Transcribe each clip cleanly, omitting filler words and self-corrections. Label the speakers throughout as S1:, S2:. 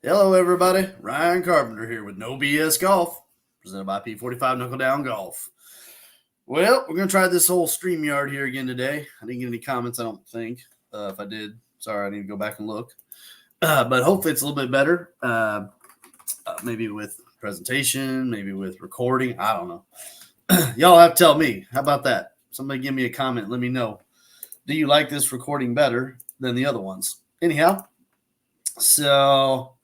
S1: Hello, everybody. Ryan Carpenter here with No BS Golf, presented by P45 Knuckle Down Golf. Well, we're going to try this whole StreamYard here again today. I didn't get any comments, I don't think. If I did, sorry, I need to go back and look. But hopefully it's a little bit better. Maybe with presentation, maybe with recording. I don't know. Y'all have to tell me. How about that? Somebody give me a comment. Let me know. Do you like this recording better than the other ones? Anyhow, so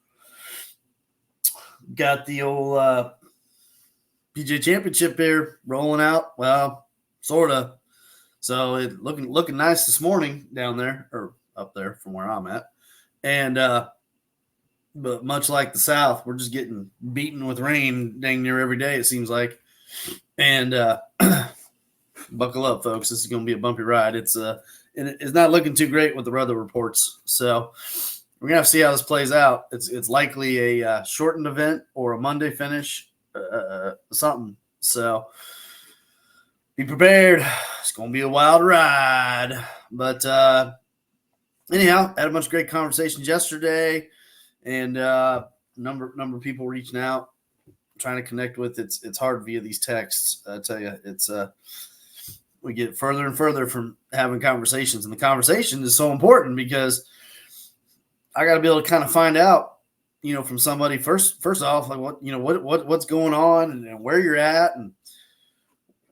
S1: got the old PGA Championship here rolling out. Well, sort of. So it looking nice this morning down there or up there from where I'm at, and but much like the South, we're just getting beaten with rain dang near every day. It seems like, and buckle up, folks. This is going to be a bumpy ride. It's not looking too great with the weather reports. So we're gonna have to see how this plays out. It's likely a shortened event or a Monday finish, something. So be prepared. It's gonna be a wild ride. But anyhow, had a bunch of great conversations yesterday, and number of people reaching out, trying to connect with. It's hard via these texts. I tell you, it's we get further and further from having conversations, and the conversation is so important because I got to be able to kind of find out, from somebody first off, like what's going on and where you're at and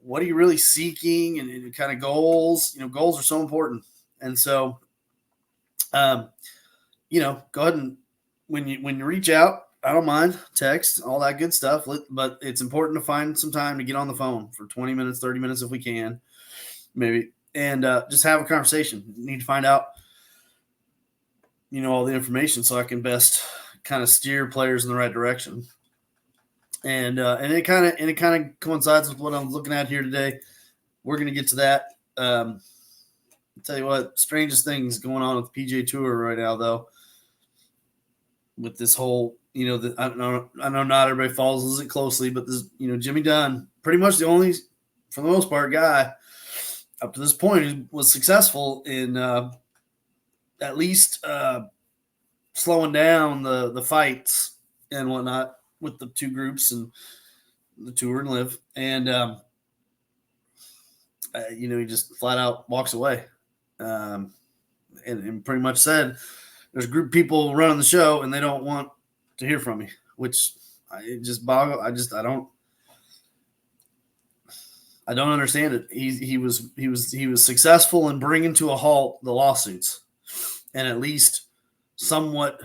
S1: what are you really seeking and kind of goals. Goals are so important. And so, go ahead and when you reach out, I don't mind text, all that good stuff, but it's important to find some time to get on the phone for 20 minutes, 30 minutes if we can, maybe, and just have a conversation. You need to find out all the information so I can best kind of steer players in the right direction. And it kind of coincides with what I'm looking at here today. We're going to get to that. I'll tell you what, strangest things going on with the PGA Tour right now, though, with this whole, I know not everybody follows it closely, but this, Jimmy Dunn, pretty much the only, for the most part, guy up to this point who was successful in at least slowing down the fights and whatnot with the two groups and the tour and live. And, he just flat out walks away and pretty much said, there's a group of people running the show and they don't want to hear from me, which it just boggles. I don't understand it. He was successful in bringing to a halt the lawsuits and at least somewhat,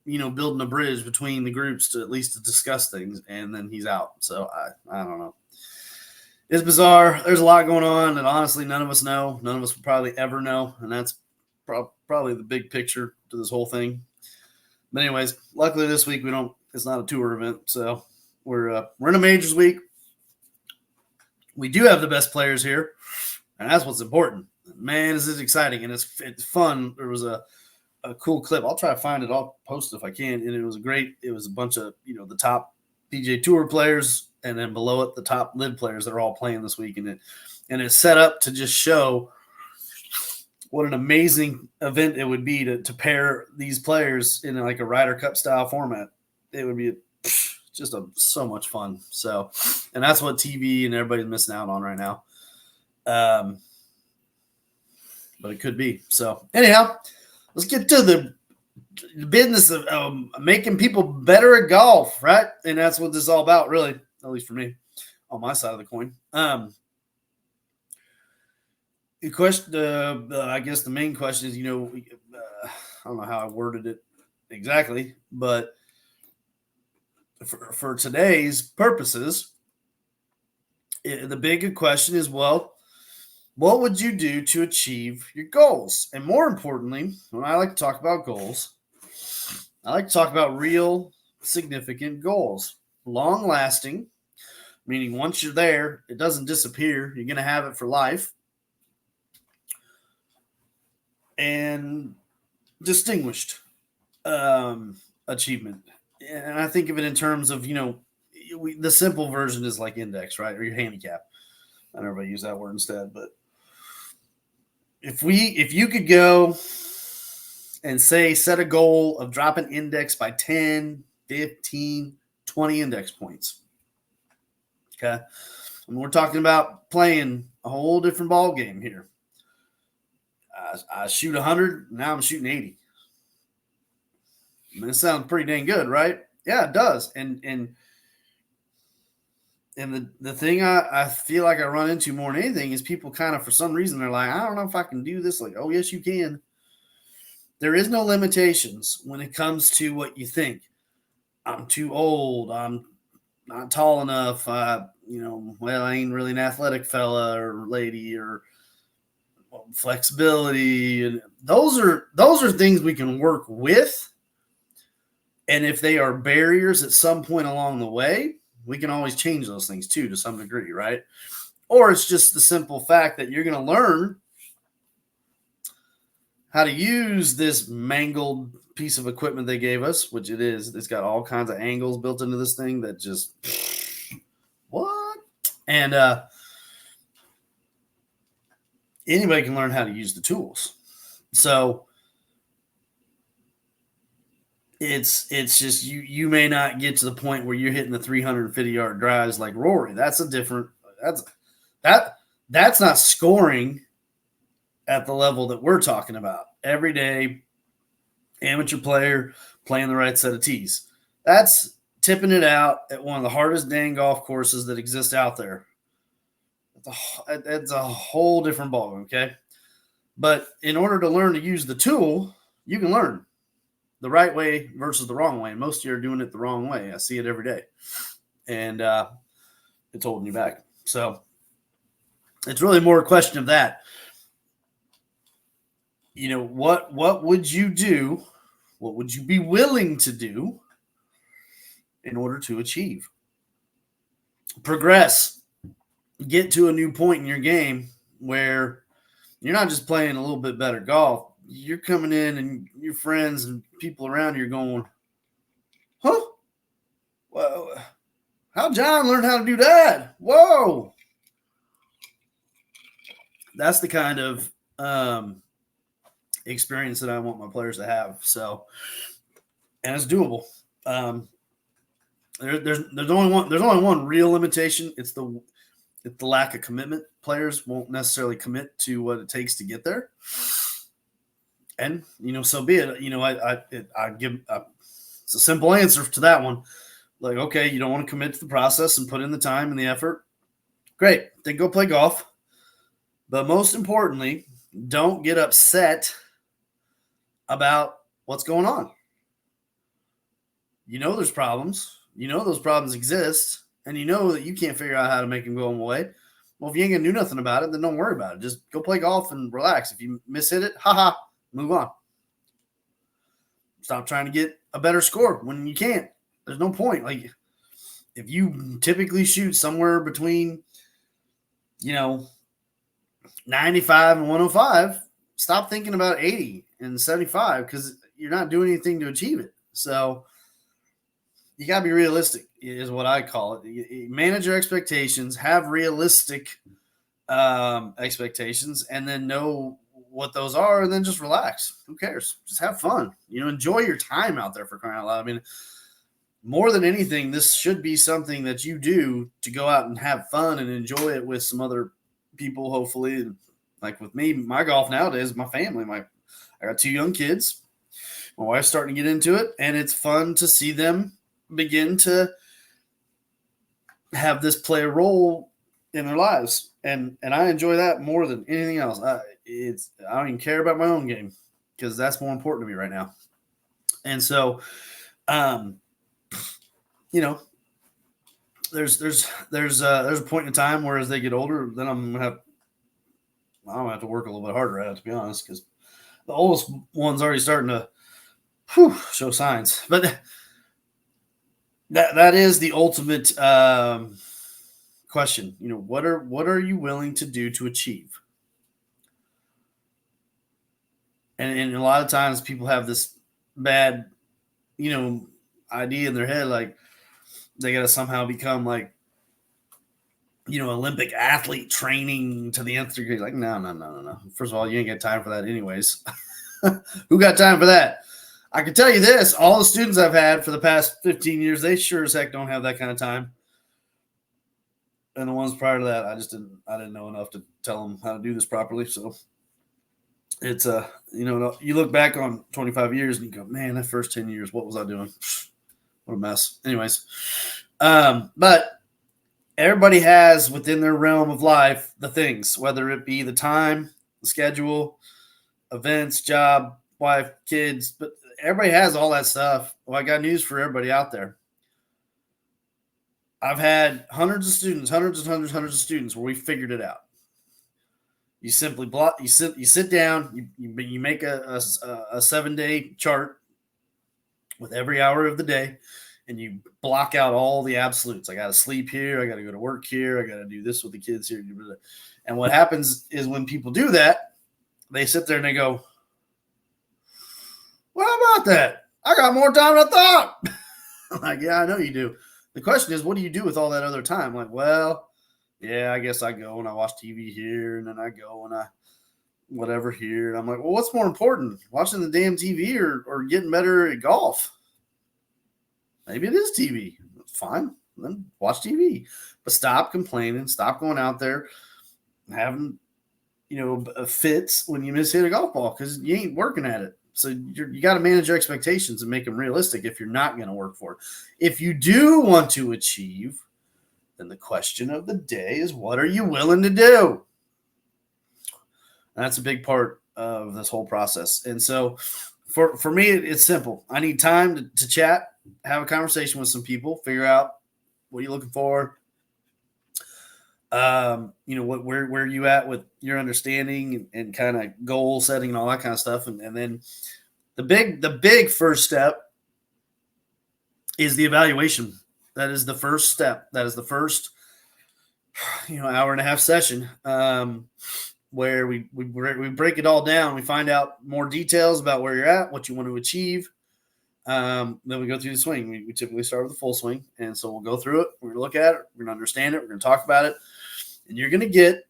S1: building a bridge between the groups to at least to discuss things, and then he's out. So I don't know. It's bizarre. There's a lot going on that honestly none of us know. None of us will probably ever know, and that's probably the big picture to this whole thing. But anyways, luckily this week it's not a tour event, so we're in a majors week. We do have the best players here, and that's what's important. Man, this is exciting, and it's fun. There was a cool clip. I'll try to find it. I'll post it if I can. And it was a bunch of, the top PGA Tour players, and then below it, the top live players that are all playing this week. And it's set up to just show what an amazing event it would be to pair these players in like a Ryder Cup style format. It would be just so much fun. So, and that's what TV and everybody's missing out on right now. But it could be. So anyhow, let's get to the business of making people better at golf, right? And that's what this is all about, really, at least for me, on my side of the coin. The question, I guess the main question is, I don't know how I worded it exactly, but for today's purposes, the big question is, well, what would you do to achieve your goals? And more importantly, when I like to talk about goals, I like to talk about real significant goals. Long lasting, meaning once you're there, it doesn't disappear. You're going to have it for life. And distinguished achievement. And I think of it in terms of, the simple version is like index, right? Or your handicap. I don't know if I use that word instead, but if you could go and set a goal of dropping index by 10, 15, 20 index points. Okay. And we're talking about playing a whole different ball game here. I shoot 100, now I'm shooting 80. I mean, it sounds pretty dang good, right? Yeah, it does. And the thing I feel like I run into more than anything is people kind of, for some reason, they're like, I don't know if I can do this. Like, oh, yes, you can. There is no limitations when it comes to what you think. I'm too old. I'm not tall enough. Well, I ain't really an athletic fella or lady, or flexibility. And those are things we can work with. And if they are barriers at some point along the way, we can always change those things too, to some degree, right? Or it's just the simple fact that you're going to learn how to use this mangled piece of equipment they gave us, which it is. It's got all kinds of angles built into this thing that just what? And anybody can learn how to use the tools. So it's just you may not get to the point where you're hitting the 350-yard drives like Rory. That's not scoring at the level that we're talking about. Everyday amateur player playing the right set of tees. That's tipping it out at one of the hardest dang golf courses that exist out there. It's a whole different ballgame, okay? But in order to learn to use the tool, you can learn the right way versus the wrong way. And most of you are doing it the wrong way. I see it every day. And it's holding you back. So it's really more a question of that. You know, what would you do? What would you be willing to do in order to achieve? Progress. Get to a new point in your game where you're not just playing a little bit better golf. You're coming in and your friends and people around you are going, huh? Well, how John learned how to do that? Whoa. That's the kind of experience that I want my players to have. So, and it's doable. There's only one real limitation. It's the lack of commitment. Players won't necessarily commit to what it takes to get there. And, so be it. I give it's a simple answer to that one. Like, okay, you don't want to commit to the process and put in the time and the effort. Great. Then go play golf. But most importantly, don't get upset about what's going on. There's problems. Those problems exist. And that you can't figure out how to make them go away. Well, if you ain't going to do nothing about it, then don't worry about it. Just go play golf and relax. If you mishit it, move on. Stop trying to get a better score when you can't. There's no point. Like, if you typically shoot somewhere between, 95 and 105, stop thinking about 80 and 75 because you're not doing anything to achieve it. So you got to be realistic is what I call it. Manage your expectations, have realistic expectations, and then know what those are, and then just relax. Who cares? Just have fun. Enjoy your time out there, for crying out loud. I mean, more than anything, this should be something that you do to go out and have fun and enjoy it with some other people, hopefully. Like with me, my golf nowadays, my family, I got 2 young kids. My wife's starting to get into it, and it's fun to see them begin to have this play a role in their lives. And I enjoy that more than anything else. I don't even care about my own game because that's more important to me right now. And so, there's a point in time where as they get older, then I'm gonna have to work a little bit harder at it, to be honest, because the oldest one's already starting to show signs. But that is the ultimate question. What are you willing to do to achieve? And a lot of times people have this bad, idea in their head, like they got to somehow become like, Olympic athlete training to the nth degree. Like, no. First of all, you ain't got time for that anyways. Who got time for that? I can tell you this, all the students I've had for the past 15 years, they sure as heck don't have that kind of time. And the ones prior to that, I didn't know enough to tell them how to do this properly. So it's you look back on 25 years and you go, man, that first 10 years, what was I doing? What a mess. Anyways, but everybody has within their realm of life the things, whether it be the time, the schedule, events, job, wife, kids, but everybody has all that stuff. Well, I got news for everybody out there. I've had hundreds of students where we figured it out. You simply block. You sit down. You make a 7-day chart with every hour of the day, and you block out all the absolutes. I got to sleep here. I got to go to work here. I got to do this with the kids here. And what happens is when people do that, they sit there and they go, "Well, how about that? I got more time than I thought." I'm like, yeah, I know you do. The question is, what do you do with all that other time? Like, well, yeah, I guess I go and I watch TV here, and then I go and I whatever here. And I'm like, well, what's more important, watching the damn TV or getting better at golf? Maybe it is TV. Fine, then watch TV. But stop complaining. Stop going out there having, fits when you miss hit a golf ball because you ain't working at it. So you got to manage your expectations and make them realistic if you're not going to work for it. If you do want to achieve, then the question of the day is, what are you willing to do? And that's a big part of this whole process. And so for me, it's simple. I need time to chat, have a conversation with some people, figure out what are you looking for. Where are you at with your understanding and kind of goal setting and all that kind of stuff. And then the big first step is the evaluation. That is the first step. That is the first, hour and a half session where we break it all down. We find out more details about where you're at, what you want to achieve. Then we go through the swing. We typically start with the full swing. And so we'll go through it. We're going to look at it. We're going to understand it. We're going to talk about it. And you're going to get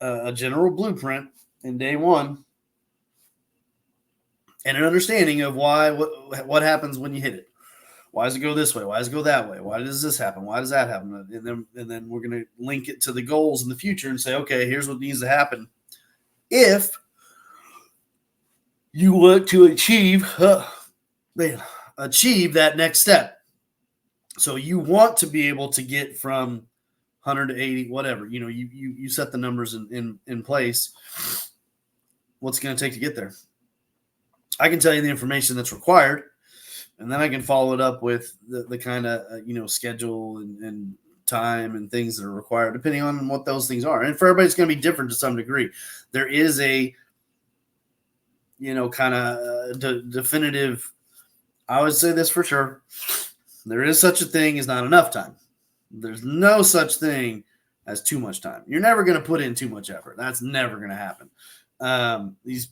S1: a general blueprint in day one and an understanding of what happens when you hit it. Why does it go this way? Why does it go that way? Why does this happen? Why does that happen? And then we're going to link it to the goals in the future and say, okay, here's what needs to happen if you want to achieve that next step. So you want to be able to get from 100 to 80, whatever, you set the numbers in place. What's going to take to get there? I can tell you the information that's required, and then I can follow it up with the kind of, schedule and time and things that are required, depending on what those things are. And for everybody, it's going to be different to some degree. There is a, kind of definitive, I would say this for sure. There is such a thing as not enough time. There's no such thing as too much time. You're never going to put in too much effort. That's never going to happen. These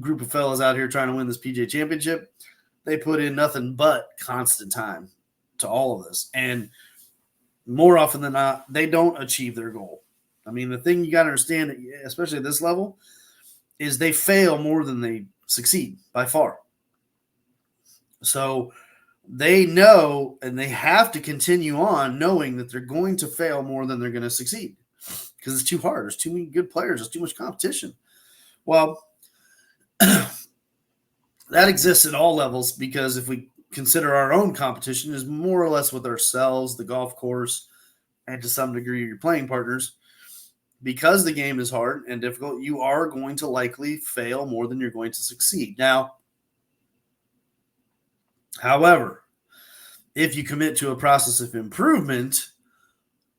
S1: group of fellas out here trying to win this PGA championship, they put in nothing but constant time to all of this. And more often than not, they don't achieve their goal. I mean, the thing you got to understand, especially at this level, is they fail more than they succeed by far. So they know, and they have to continue on knowing that they're going to fail more than they're going to succeed because it's too hard. There's too many good players. There's too much competition. Well, that exists at all levels because if we consider our own competition is more or less with ourselves, the golf course, and to some degree your playing partners, because the game is hard and difficult, you are going to likely fail more than you're going to succeed. Now, however, if you commit to a process of improvement,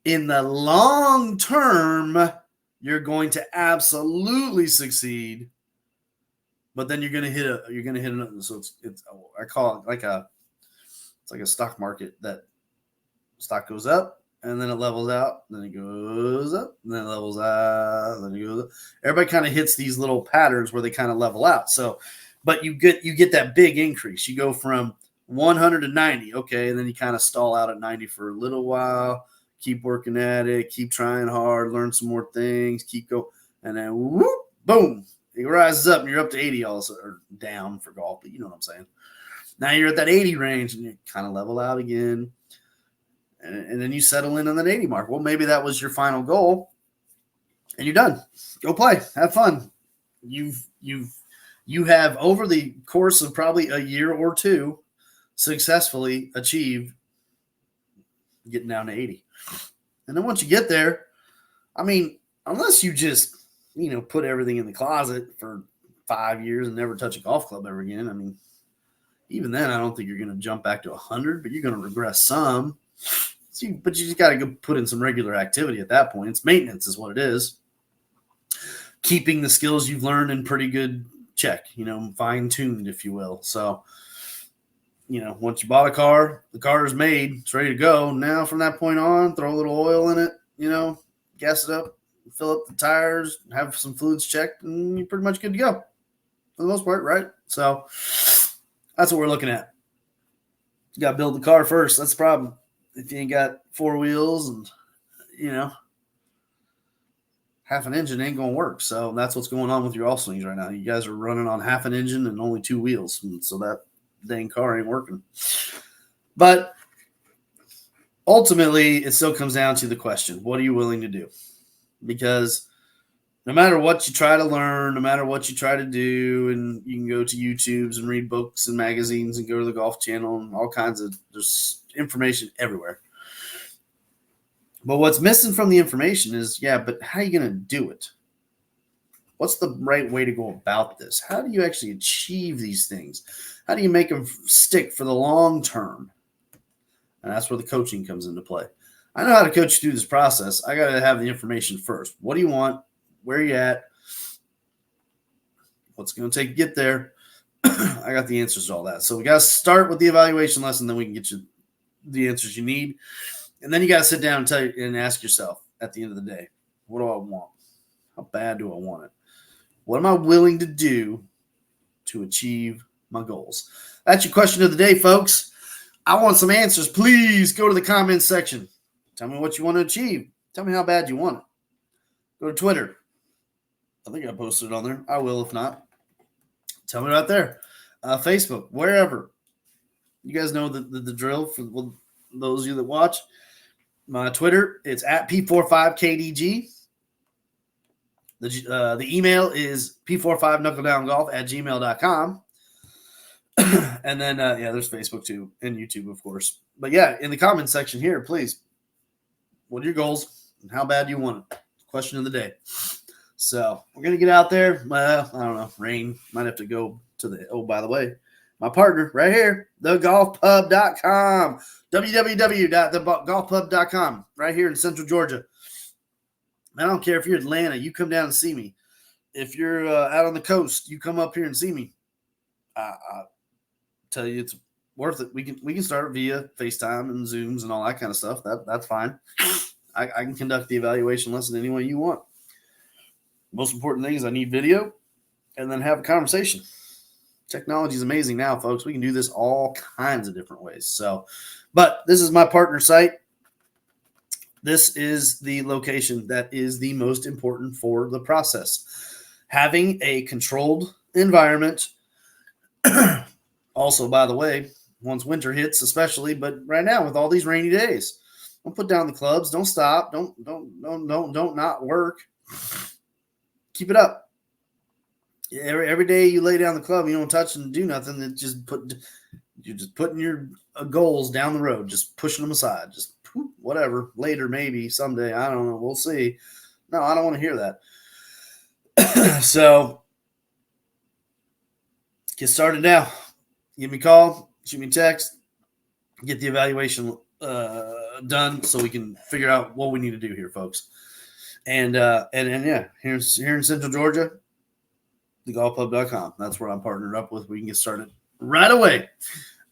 S1: in the long term, you're going to absolutely succeed. But then you're going to hit another. So I call it like a stock market that stock goes up and then it levels out, then it goes up, and then it levels out, then it goes up. Everybody kind of hits these little patterns where they kind of level out. So, but you get that big increase. You go from 100 to 90, okay, and then you kind of stall out at 90 for a little while, keep working at it, keep trying hard, learn some more things, keep going, and then whoop, boom, it rises up and you're up to 80 also, or down for golf, but you know what I'm saying. Now you're at that 80 range and you kind of level out again. And then you settle in on that 80 mark. Well, maybe that was your final goal and you're done. Go play, have fun. You have over the course of probably a year or two successfully achieved getting down to 80. And then once you get there, I mean, unless you just, put everything in the closet for 5 years and never touch a golf club ever again. I mean, even then, I don't think you're going to jump back to 100, but you're going to regress some. But you just got to go put in some regular activity at that point. It's maintenance is what it is. Keeping the skills you've learned in pretty good check, fine-tuned, if you will. So, once you bought a car, the car is made, it's ready to go. Now, from that point on, throw a little oil in it, gas it up, fill up the tires, have some fluids checked, and you're pretty much good to go for the most part, right? So that's what we're looking at. You got to build the car first. That's the problem. If you ain't got 4 wheels and, half an engine ain't going to work. So that's what's going on with your all swings right now. You guys are running on half an engine and only 2 wheels. And so that dang car ain't working. But ultimately, it still comes down to the question, what are you willing to do? Because no matter what you try to learn, no matter what you try to do, and you can go to YouTubes and read books and magazines and go to the Golf Channel and all kinds of, there's information everywhere. But what's missing from the information is, but how are you going to do it? What's the right way to go about this? How do you actually achieve these things? How do you make them stick for the long term? And that's where the coaching comes into play. I know how to coach you through this process. I got to have the information first. What do you want? Where are you at? What's it going to take to get there? I got the answers to all that. So we got to start with the evaluation lesson, then we can get you the answers you need. And then you got to sit down and ask yourself at the end of the day, what do I want? How bad do I want it? What am I willing to do to achieve my goals? That's your question of the day, folks. I want some answers. Please go to the comments section. Tell me what you want to achieve. Tell me how bad you want it. Go to Twitter. I think I posted it on there. I will if not. Tell me right there. Facebook, wherever. You guys know the drill for those of you that watch. My Twitter, it's at P45KDG. The email is P45knuckledowngolf@gmail.com. And then, there's Facebook too and YouTube, of course. But in the comments section here, please, what are your goals and how bad do you want it? Question of the day. So we're going to get out there. Well, I don't know. Rain might have to go to by the way, my partner right here, thegolfpub.com, www.thegolfpub.com, right here in Central Georgia. I don't care if you're in Atlanta, you come down and see me. If you're out on the coast, you come up here and see me. I tell you, it's worth it. We can start via FaceTime and Zooms and all that kind of stuff. That's fine. I can conduct the evaluation lesson any way you want. Most important thing is I need video and then have a conversation. Technology is amazing now, folks. We can do this all kinds of different ways. But this is my partner site. This is the location that is the most important for the process. Having a controlled environment. Also, by the way, once winter hits, especially, but right now with all these rainy days, don't put down the clubs. Don't stop. Don't not work. Keep it up. Every day you lay down the club, you don't touch and do nothing. You're just putting your goals down the road, just pushing them aside. Just whatever. Later, maybe someday. I don't know. We'll see. No, I don't want to hear that. So get started now. Give me a call. Shoot me a text. Get the evaluation done so we can figure out what we need to do here, folks. And here in Central Georgia, thegolfpub.com. That's where I'm partnered up with. We can get started right away.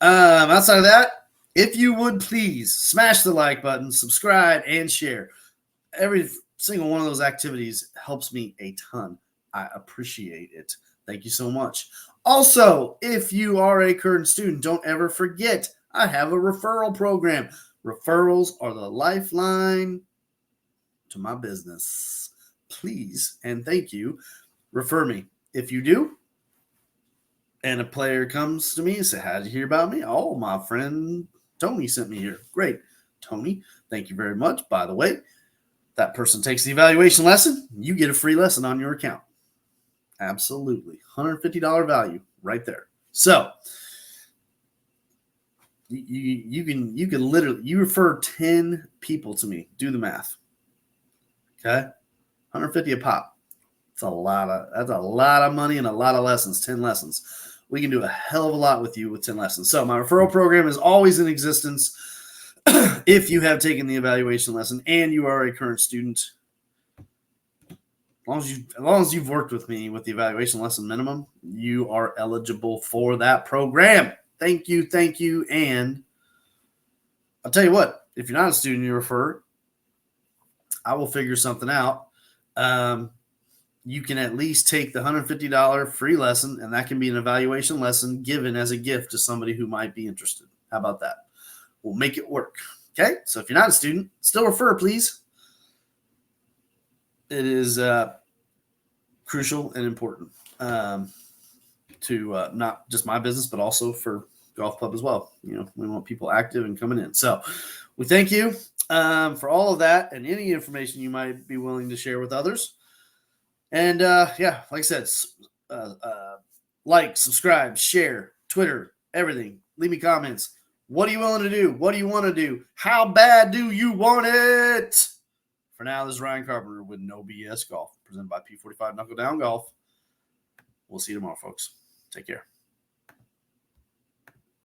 S1: Outside of that, if you would please smash the like button, subscribe, and share. Every single one of those activities helps me a ton. I appreciate it. Thank you so much. Also, if you are a current student, don't ever forget, I have a referral program. Referrals are the lifeline to my business. Please and thank you. Refer me. if you do, and a player comes to me and say, "How did you hear about me?" "Oh, my friend Tony sent me here." "Great, Tony. Thank you very much. By the way, that person takes the evaluation lesson. You get a free lesson on your account." Absolutely. $150 value right there. So you can literally, you refer 10 people to me. Do the math. Okay. 150 a pop. That's a lot of money and a lot of lessons. 10 lessons. We can do a hell of a lot with you with 10 lessons. So my referral program is always in existence. If you have taken the evaluation lesson and you are a current student, as long as you've worked with me with the evaluation lesson minimum, you are eligible for that program. Thank you. And I'll tell you what, if you're not a student you refer, I will figure something out. You can at least take the $150 free lesson, and that can be an evaluation lesson given as a gift to somebody who might be interested. How about that? We'll make it work. Okay, so if you're not a student, still refer, please. It is crucial and important to not just my business, but also for golf club as well. You know, we want people active and coming in. So we thank you for all of that and any information you might be willing to share with others. And yeah, like I said, like, subscribe, share, Twitter, everything. Leave me comments. What are you willing to do? What do you want to do? How bad do you want it? For now, this is Ryan Carpenter with No BS Golf, presented by P45 Knuckle Down Golf. We'll see you tomorrow, folks. Take care.